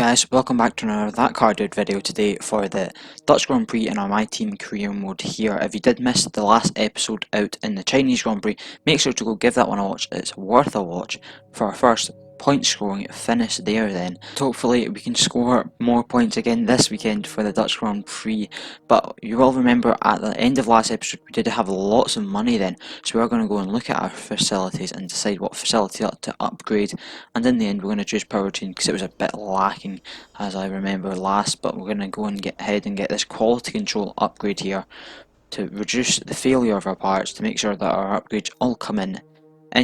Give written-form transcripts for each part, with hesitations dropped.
guys, welcome back to another That Car Dude video today for the Dutch Grand Prix in our My Team career mode here. If you did miss the last episode out in the Chinese Grand Prix, make sure to go give that one a watch. It's worth a watch for our first point scoring finish there then. So hopefully we can score more points again this weekend for the Dutch Grand Prix. But you will remember at the end of last episode we did have lots of money then, so we are going to go and look at our facilities and decide what facility to upgrade, and in the end we're going to choose powertrain because it was a bit lacking as I remember last, but we're going to go and get ahead and get this quality control upgrade here to reduce the failure of our parts, to make sure that our upgrades all come in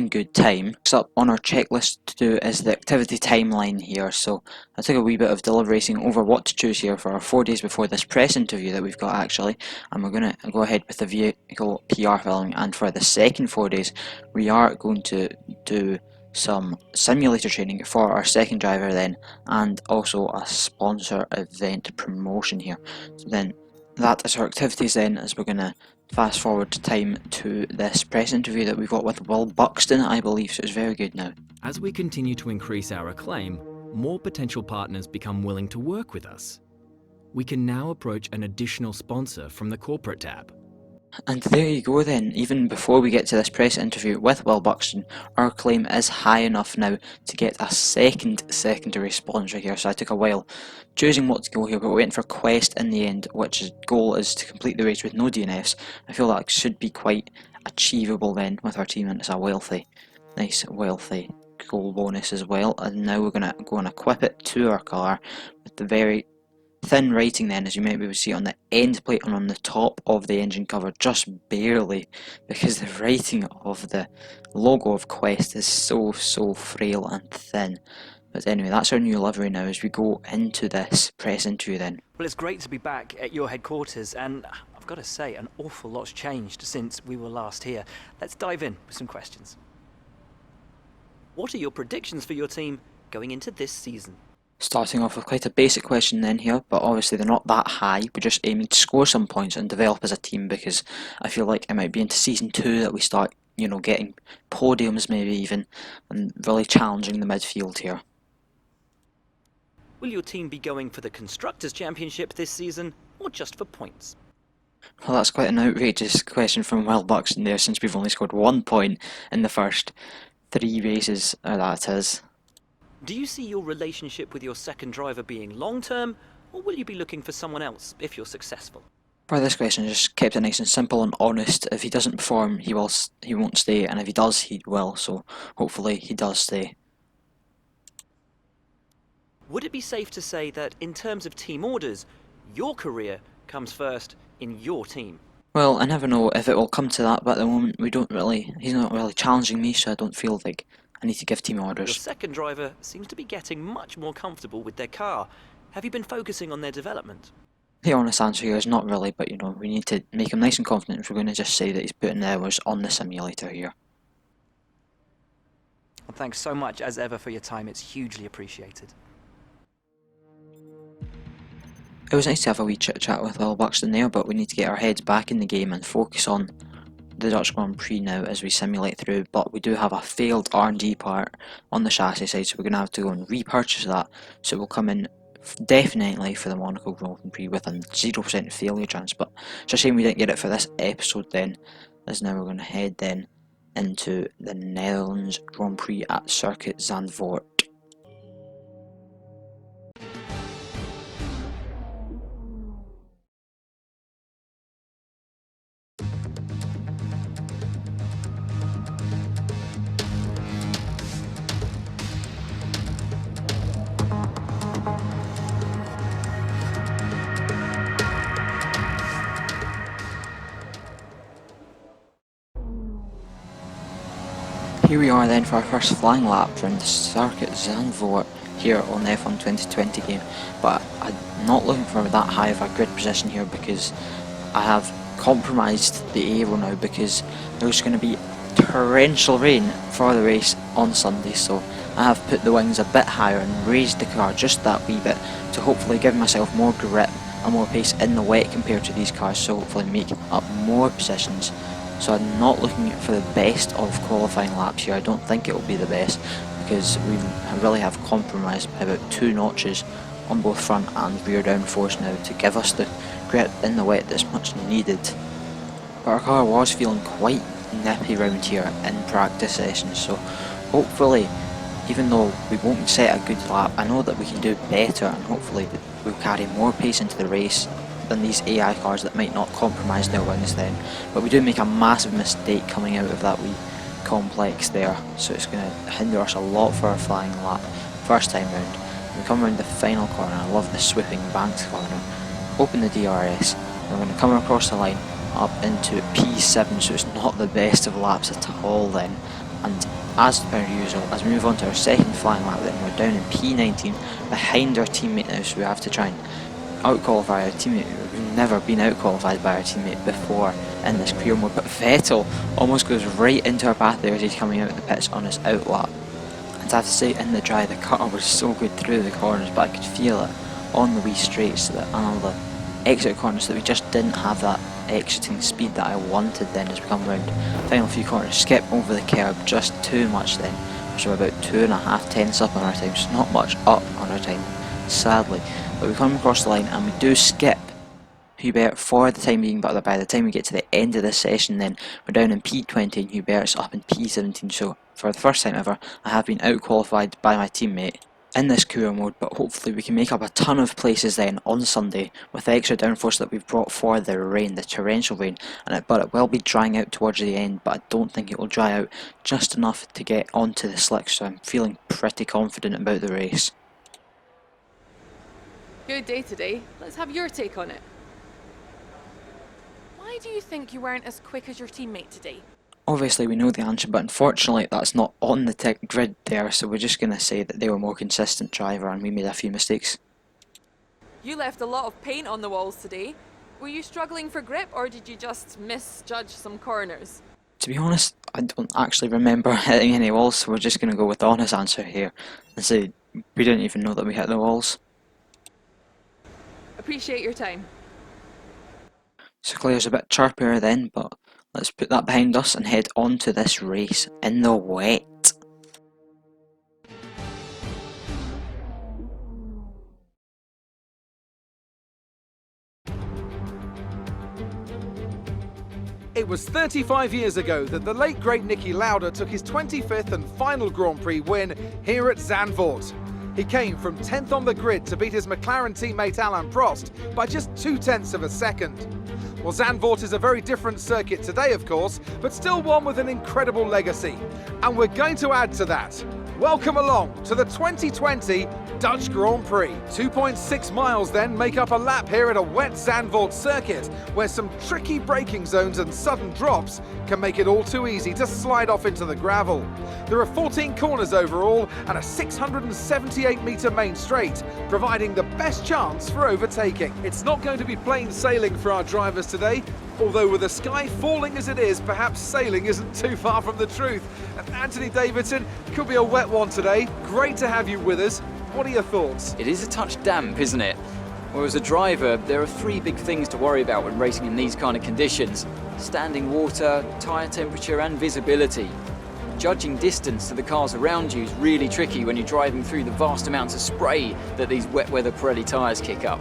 good time. Next up on our checklist to do is the activity timeline here, so I took a wee bit of deliberating over what to choose here for our 4 days before this press interview that we've got actually, and we're going to go ahead with the vehicle PR filming, and for the second 4 days we are going to do some simulator training for our second driver then, and also a sponsor event promotion here. So then that is our activities then, as we're going to fast forward time to this press interview that we've got with Will Buxton, I believe, so it's very good now. As we continue to increase our acclaim, more potential partners become willing to work with us. We can now approach an additional sponsor from the corporate tab. And there you go then, even before we get to this press interview with Will Buxton, our claim is high enough now to get a secondary sponsor here, so I took a while choosing what to go here, but we went for Quest in the end, which goal is to complete the race with no DNFs. I feel that should be quite achievable then with our team, and it's a nice wealthy goal bonus as well. And now we're going to go and equip it to our car with the very thin writing then, as you might be able to see on the end plate and on the top of the engine cover, just barely, because the writing of the logo of Quest is so frail and thin. But anyway, that's our new livery now as we go into this press interview then. Well, it's great to be back at your headquarters, and I've got to say, an awful lot's changed since we were last here. Let's dive in with some questions. What are your predictions for your team going into this season? Starting off with quite a basic question then here, but obviously they're not that high. We're just aiming to score some points and develop as a team, because I feel like it might be into season 2 that we start, getting podiums maybe even, and really challenging the midfield here. Will your team be going for the Constructors' Championship this season, or just for points? Well, that's quite an outrageous question from Will Buxton there, since we've only scored 1 point in the first 3 races, that is. Do you see your relationship with your second driver being long-term, or will you be looking for someone else if you're successful? For this question, I just kept it nice and simple and honest. If he doesn't perform, he won't stay, and if he does, he will, so hopefully he does stay. Would it be safe to say that in terms of team orders, your career comes first in your team? Well, I never know if it will come to that, but at the moment he's not really challenging me, so I don't feel like I need to give team orders. Your second driver seems to be getting much more comfortable with their car. Have you been focusing on their development? The honest answer here is not really, but we need to make him nice and confident if we're going to just say that he's putting the hours on the simulator here. Well, thanks so much as ever for your time, it's hugely appreciated. It was nice to have a wee chit chat with Will Buxton there, but we need to get our heads back in the game and focus on the Dutch Grand Prix now as we simulate through. But we do have a failed R&D part on the chassis side, so we're going to have to go and repurchase that, so it will come in definitely for the Monaco Grand Prix with a 0% failure chance. But it's a shame we didn't get it for this episode then, as now we're going to head then into the Netherlands Grand Prix at Circuit Zandvoort. Here we are then for our first flying lap around the Circuit Zandvoort here on the F1 2020 game, but I'm not looking for that high of a grid position here because I have compromised the aero now, because there's going to be torrential rain for the race on Sunday, so I have put the wings a bit higher and raised the car just that wee bit to hopefully give myself more grip and more pace in the wet compared to these cars, so hopefully make up more positions. So I'm not looking for the best of qualifying laps here. I don't think it will be the best, because we really have compromised by about 2 notches on both front and rear downforce now to give us the grip in the wet that's much needed. But our car was feeling quite nippy round here in practice sessions, so hopefully, even though we won't set a good lap, I know that we can do better, and hopefully we'll carry more pace into the race than these AI cars that might not compromise their wins then. But we do make a massive mistake coming out of that wee complex there, so it's going to hinder us a lot for our flying lap first time round. We come around the final corner, I love the swooping banked corner, open the DRS, we're going to come across the line up into P7, so it's not the best of laps at all then, and as per usual, as we move on to our second flying lap then, we're down in P19 behind our teammate now, so we have to try and out-qualify our teammate. We've never been out-qualified by our teammate before in this career mode, but Vettel almost goes right into our path there as he's coming out of the pits on his out lap. And I have to say, in the dry, the car was so good through the corners, but I could feel it on the wee straights and on the exit corners that we just didn't have that exiting speed that I wanted then as we come around the final few corners. Skip over the curb just too much then, so we're about 2.5 tenths up on our time, so not much up on our time, sadly. But we come across the line and we do skip Hubert for the time being, but by the time we get to the end of this session then, we're down in P20 and Hubert's up in P17, so for the first time ever, I have been out-qualified by my teammate in this career mode, but hopefully we can make up a ton of places then on Sunday with the extra downforce that we've brought for the rain, the torrential rain, but it will be drying out towards the end, but I don't think it will dry out just enough to get onto the slicks, so I'm feeling pretty confident about the race. Good day today. Let's have your take on it. Why do you think you weren't as quick as your teammate today? Obviously we know the answer, but unfortunately that's not on the tech grid there, so we're just going to say that they were more consistent driver and we made a few mistakes. You left a lot of paint on the walls today. Were you struggling for grip or did you just misjudge some corners? To be honest, I don't actually remember hitting any walls, so we're just going to go with the honest answer here and say we didn't even know that we hit the walls. Appreciate your time. So Claire's a bit chirpier then, but let's put that behind us and head on to this race in the wet. It was 35 years ago that the late great Niki Lauda took his 25th and final Grand Prix win here at Zandvoort. He came from 10th on the grid to beat his McLaren teammate Alain Prost by just 0.2 of a second. Well, Zandvoort is a very different circuit today, of course, but still one with an incredible legacy. And we're going to add to that. Welcome along to the 2020 Dutch Grand Prix. 2.6 miles then make up a lap here at a wet Zandvoort circuit, where some tricky braking zones and sudden drops can make it all too easy to slide off into the gravel. There are 14 corners overall and a 678-metre main straight, providing the best chance for overtaking. It's not going to be plain sailing for our drivers today, although with the sky falling as it is, perhaps sailing isn't too far from the truth. And Anthony Davidson, could be a wet one today. Great to have you with us. What are your thoughts? It is a touch damp, isn't it? Well, as a driver, there are three big things to worry about when racing in these kind of conditions: standing water, tyre temperature and visibility. Judging distance to the cars around you is really tricky when you're driving through the vast amounts of spray that these wet weather Pirelli tyres kick up.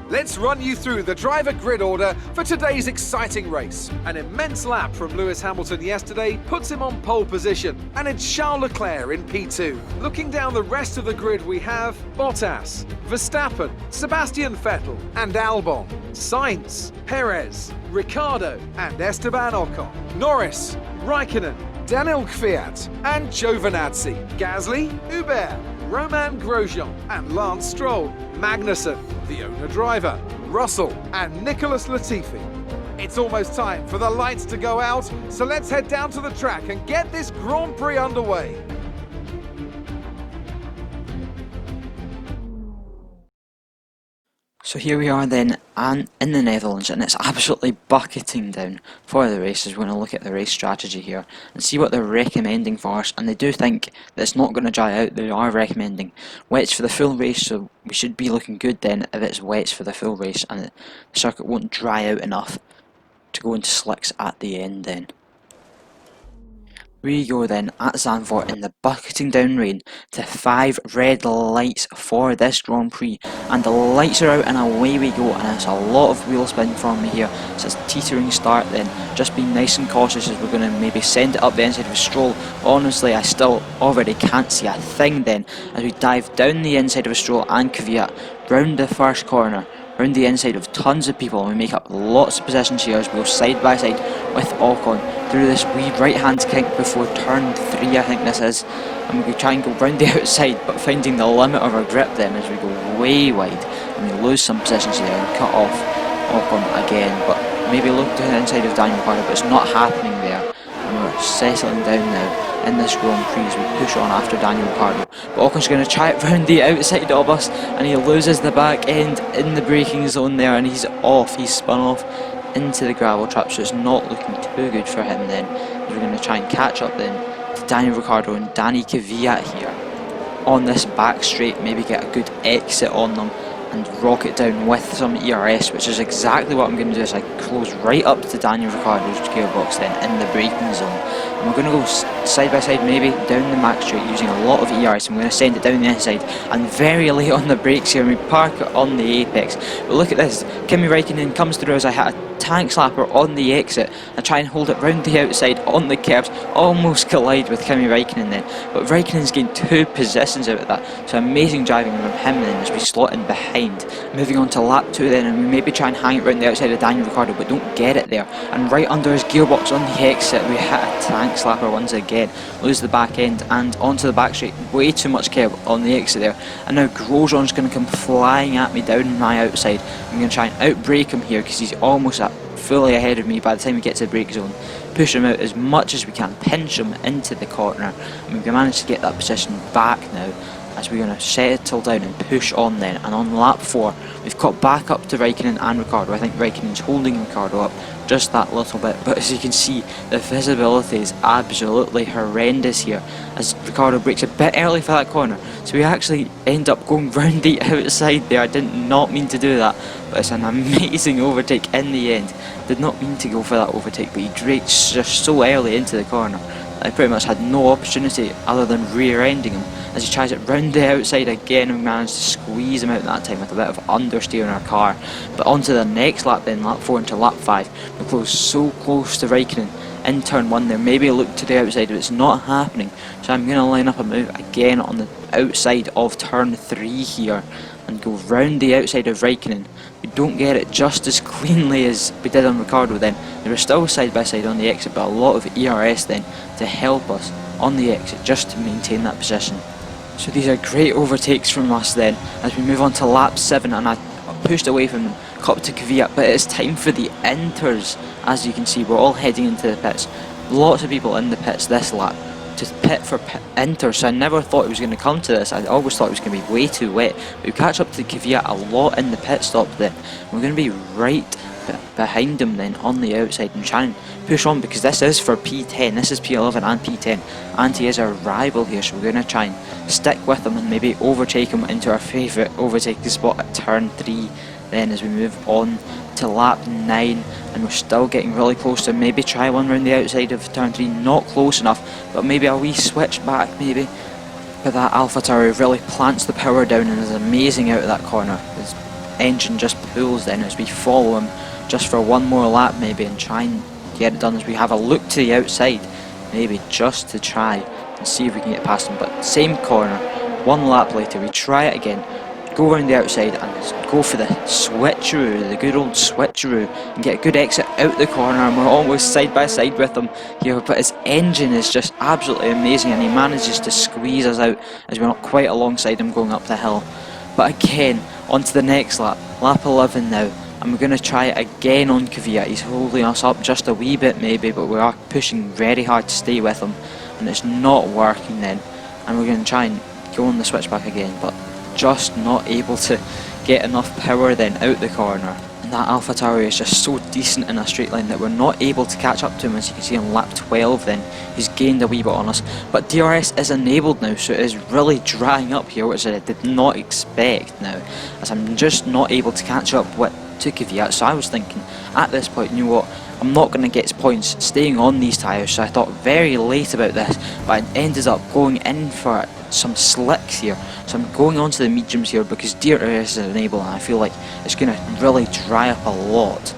Let's run you through the driver grid order for today's exciting race. An immense lap from Lewis Hamilton yesterday puts him on pole position, and it's Charles Leclerc in P2. Looking down the rest of the grid, we have Bottas, Verstappen, Sebastian Vettel and Albon, Sainz, Perez, Ricciardo and Esteban Ocon, Norris, Raikkonen, Daniel Kvyat and Giovinazzi, Gasly, Hubert, Romain Grosjean and Lance Stroll, Magnussen, the owner-driver, Russell and Nicholas Latifi. It's almost time for the lights to go out, so let's head down to the track and get this Grand Prix underway. So here we are then in the Netherlands, and it's absolutely bucketing down for the races. We're going to look at the race strategy here and see what they're recommending for us, and they do think that it's not going to dry out. They are recommending wets for the full race, so we should be looking good then if it's wets for the full race and the circuit won't dry out enough to go into slicks at the end then. We go then at Zandvoort in the bucketing down rain to 5 red lights for this Grand Prix, and the lights are out and away we go, and it's a lot of wheel spin from me here. So it's a teetering start then, just being nice and cautious as we're going to maybe send it up the inside of a Stroll. Honestly, I still already can't see a thing then as we dive down the inside of a Stroll and Kvyat, round the first corner, round the inside of tons of people, and we make up lots of positions here as we go side by side with Ocon through this wee right hand kink before turn 3 I think this is, and we try and go round the outside but finding the limit of our grip then as we go way wide and we lose some positions here and cut off Ocon again, but maybe look to the inside of Daniel Ricciardo, but it's not happening there, and we're settling down now in this Grand Prix as we push on after Daniel Ricciardo. But Ocon's going to try it round the outside of us and he loses the back end in the braking zone there, and he's off, he's spun off into the gravel trap, so it's not looking too good for him then. We're going to try and catch up then to Daniel Ricciardo and Danny Kvyat here on this back straight, maybe get a good exit on them and rocket down with some ERS, which is exactly what I'm going to do as I close right up to Daniel Ricciardo's gearbox then in the braking zone. And we're going to go side by side, maybe down the max straight using a lot of ERS, and we're going to send it down the inside and very late on the brakes here and we park it on the apex. But look at this, Kimi Räikkönen comes through as I hit a tank slapper on the exit. I try and hold it round the outside on the curbs, almost collide with Kimi Räikkönen then, but Räikkönen's gained 2 positions out of that, so amazing driving from him then as we slot in behind. Moving on to lap 2 then, and we maybe try and hang it round the outside of Daniel Ricciardo but don't get it there, and right under his gearbox on the exit we hit a tank slapper once again, lose the back end and onto the back straight, way too much curb on the exit there, and now Grosjean's going to come flying at me down my outside. I'm going to try and outbrake him here because he's almost fully ahead of me by the time we get to the brake zone. Push him out as much as we can, pinch him into the corner, and we've managed to get that position back now as we're going to settle down and push on then. And on lap 4 we've got back up to Räikkönen and Ricciardo. I think Räikkönen's holding Ricciardo up just that little bit, but as you can see the visibility is absolutely horrendous here as Ricciardo brakes a bit early for that corner, so we actually end up going round the outside there. I did not mean to do that, but it's an amazing overtake in the end. Did not mean to go for that overtake, but he brakes just so early into the corner that I pretty much had no opportunity other than rear-ending him as he tries it round the outside again, and we managed to squeeze him out that time with a bit of understeer in our car. But on to the next lap then, lap 4 into lap 5, we close so close to Räikkönen in turn 1 there, maybe a look to the outside but it's not happening, so I'm going to line up a move again on the outside of turn 3 here and go round the outside of Räikkönen. We don't get it just as cleanly as we did on Ricciardo then. They were still side by side on the exit, but a lot of ERS then to help us on the exit just to maintain that position. So these are great overtakes from us then as we move on to lap 7, and I pushed away from them, caught up to Kvyat, but it's time for the inters. As you can see, we're all heading into the pits. Lots of people in the pits this lap to pit for inters, so I never thought it was going to come to this. I always thought it was going to be way too wet. But we catch up to Kvyat a lot in the pit stop then. We're going to be right behind him then on the outside and try and push on because this is for P10, this is P11 and P10, and he is our rival here, so we're going to try and stick with him and maybe overtake him into our favourite overtaking spot at turn 3 then as we move on to lap 9, and we're still getting really close to maybe try one round the outside of turn 3, not close enough, but maybe a wee switch back maybe. But that AlphaTauri really plants the power down and is amazing out of that corner. His engine just pulls then as we follow him just for one more lap maybe and try and get it done as we have a look to the outside maybe just to try and see if we can get past him. But same corner, one lap later we try it again, go around the outside and go for the switcheroo, the good old switcheroo, and get a good exit out the corner, and we're almost side by side with him here, but his engine is just absolutely amazing and he manages to squeeze us out as we're not quite alongside him going up the hill. But again, on to the next lap, lap 11 now, and we're going to try it again on Kvyat. He's holding us up just a wee bit maybe, but we are pushing very hard to stay with him and it's not working then, and we're going to try and go on the switchback again, but just not able to get enough power then out the corner. And that AlphaTauri is just so decent in a straight line that we're not able to catch up to him. As you can see on lap 12 then, he's gained a wee bit on us, but DRS is enabled now, so it is really drying up here, which I did not expect now, as I'm just not able to catch up with to Kvyat. So I was thinking at this point, you know what, I'm not going to get points staying on these tyres, so I thought very late about this, but I ended up going in for some slicks here. So I'm going on to the mediums here because DRS is enabled, and I feel like it's going to really dry up a lot.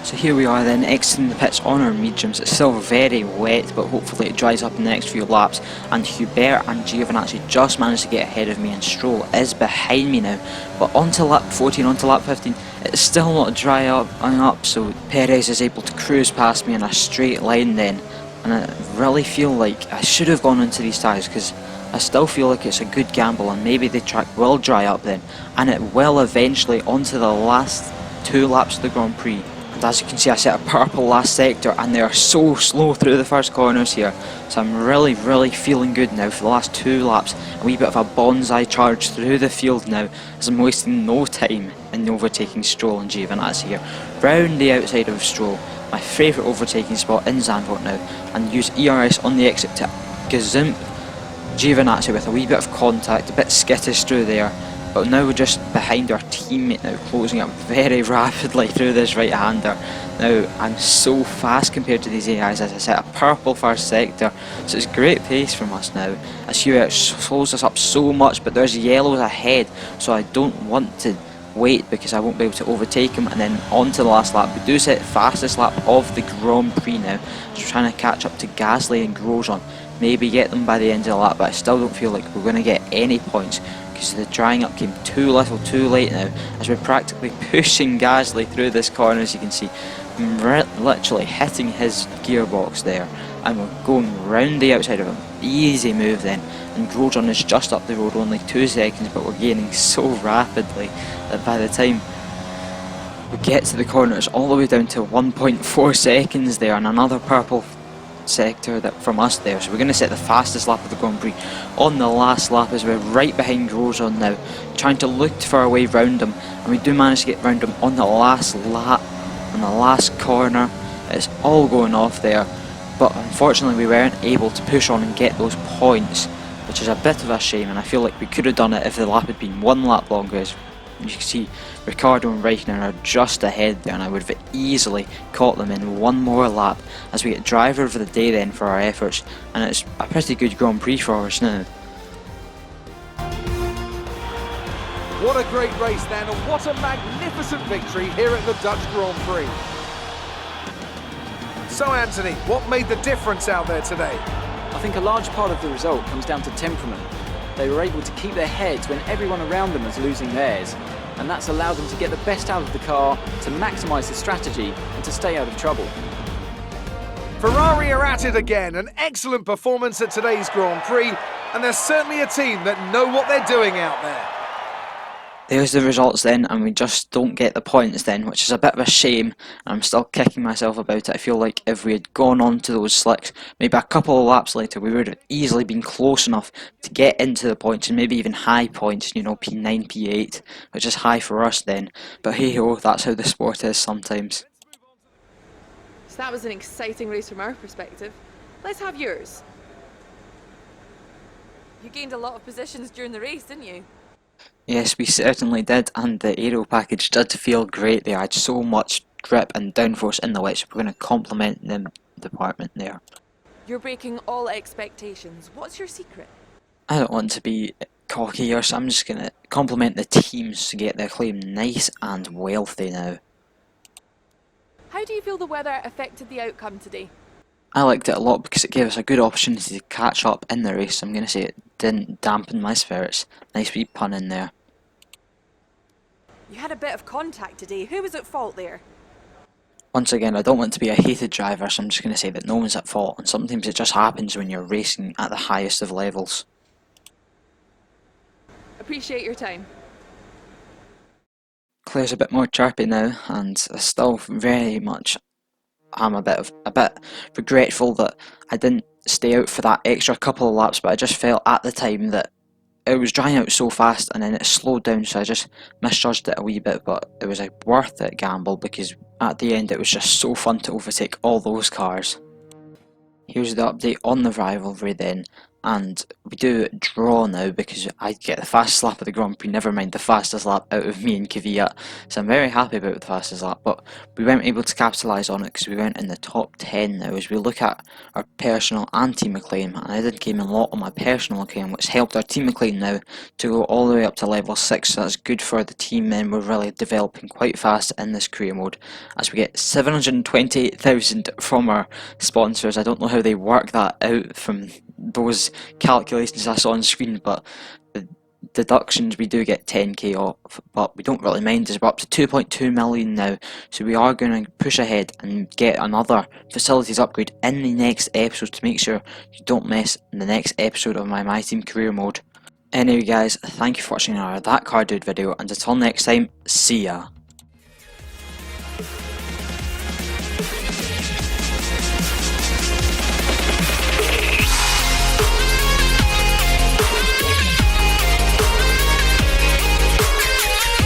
So here we are then, exiting the pits on our mediums. It's still very wet, but hopefully it dries up in the next few laps. And Hubert and Giovinazzi just managed to get ahead of me, and Stroll is behind me now. But onto lap 14, onto lap 15, it's still not dry up, so Perez is able to cruise past me in a straight line then. And I really feel like I should have gone into these tyres, because I still feel like it's a good gamble, and maybe the track will dry up then. And it will eventually onto the last 2 laps of the Grand Prix. As you can see, I set a purple last sector, and they are so slow through the first corners here, so I'm really feeling good now for the last 2 laps. A wee bit of a bonsai charge through the field now, as I'm wasting no time in overtaking Stroll and Giovinazzi here. Round the outside of Stroll, my favourite overtaking spot in Zandvoort now, and use ERS on the exit to gazimp Giovinazzi with a wee bit of contact, a bit skittish through there. But now we're just behind our teammate now, closing up very rapidly through this right-hander. Now, I'm so fast compared to these AIs, as I set a purple first sector, so it's great pace from us now. As Hubert slows us up so much, but there's yellows ahead, so I don't want to wait because I won't be able to overtake him. And then on to the last lap. We do set fastest lap of the Grand Prix now, so we're trying to catch up to Gasly and Grosjean. Maybe get them by the end of the lap, but I still don't feel like we're going to get any points, because the drying up came too little too late now, as we're practically pushing Gasly through this corner. As you can see, I'm literally hitting his gearbox there, and we're going round the outside of him. Easy move then, and Grosjean is just up the road, only 2 seconds, but we're gaining so rapidly that by the time we get to the corner it's all the way down to 1.4 seconds there, and another purple sector that from us there. So we're going to set the fastest lap of the Grand Prix on the last lap, as we're right behind Grosjean now, trying to look for our way round him, and we do manage to get round him on the last lap, on the last corner. It's all going off there, but unfortunately we weren't able to push on and get those points, which is a bit of a shame, and I feel like we could have done it if the lap had been 1 lap longer. As you can see, Ricciardo and Raikkonen are just ahead there, and I would have easily caught them in 1 more lap, as we get driver of the day then for our efforts, and it's a pretty good Grand Prix for us now. What a great race then, and what a magnificent victory here at the Dutch Grand Prix. So Anthony, what made the difference out there today? I think a large part of the result comes down to temperament. They were able to keep their heads when everyone around them was losing theirs, and that's allowed them to get the best out of the car, to maximise the strategy and to stay out of trouble. Ferrari are at it again, an excellent performance at today's Grand Prix, and they're certainly a team that know what they're doing out there. There's the results then, and we just don't get the points then, which is a bit of a shame, and I'm still kicking myself about it. I feel like if we had gone on to those slicks, maybe a couple of laps later, we would have easily been close enough to get into the points, and maybe even high points, you know, P9, P8, which is high for us then. But hey ho, that's how the sport is sometimes. So that was an exciting race from our perspective. Let's have yours. You gained a lot of positions during the race, didn't you? Yes, we certainly did, and the aero package did feel great. They had so much grip and downforce in the wet, so we're going to compliment the department there. You're breaking all expectations. What's your secret? I don't want to be cocky here, so I'm just going to compliment the teams to get their claim nice and wealthy now. How do you feel the weather affected the outcome today? I liked it a lot because it gave us a good opportunity to catch up in the race. I'm going to say it didn't dampen my spirits. Nice wee pun in there. You had a bit of contact today. Who was at fault there? Once again, I don't want to be a hated driver, so I'm just going to say that no one's at fault, and sometimes it just happens when you're racing at the highest of levels. Appreciate your time. Claire's a bit more chirpy now, and I still very much am a bit regretful that I didn't stay out for that extra couple of laps, but I just felt at the time that it was drying out so fast and then it slowed down, so I just misjudged it a wee bit, but it was a worth it gamble because at the end it was just so fun to overtake all those cars. Here's the update on the rivalry then. and we do draw now because I get the fastest lap of the Grand Prix, never mind the fastest lap out of me and Kvyat, so I'm very happy about the fastest lap, but we weren't able to capitalise on it because we weren't in the top 10 now. As we look at our personal and team acclaim, and I did gain a lot on my personal acclaim, which helped our team acclaim now to go all the way up to level 6, so that's good for the team, and we're really developing quite fast in this career mode as we get 720,000 from our sponsors. I don't know how they work that out from those calculations I saw on screen, but the deductions, we do get 10k off, but we don't really mind as we're up to 2.2 million now, so we are going to push ahead and get another facilities upgrade in the next episode to make sure you don't miss the next episode of my team career mode. Anyway guys, thank you for watching our That Car Dude video, and until next time, see ya.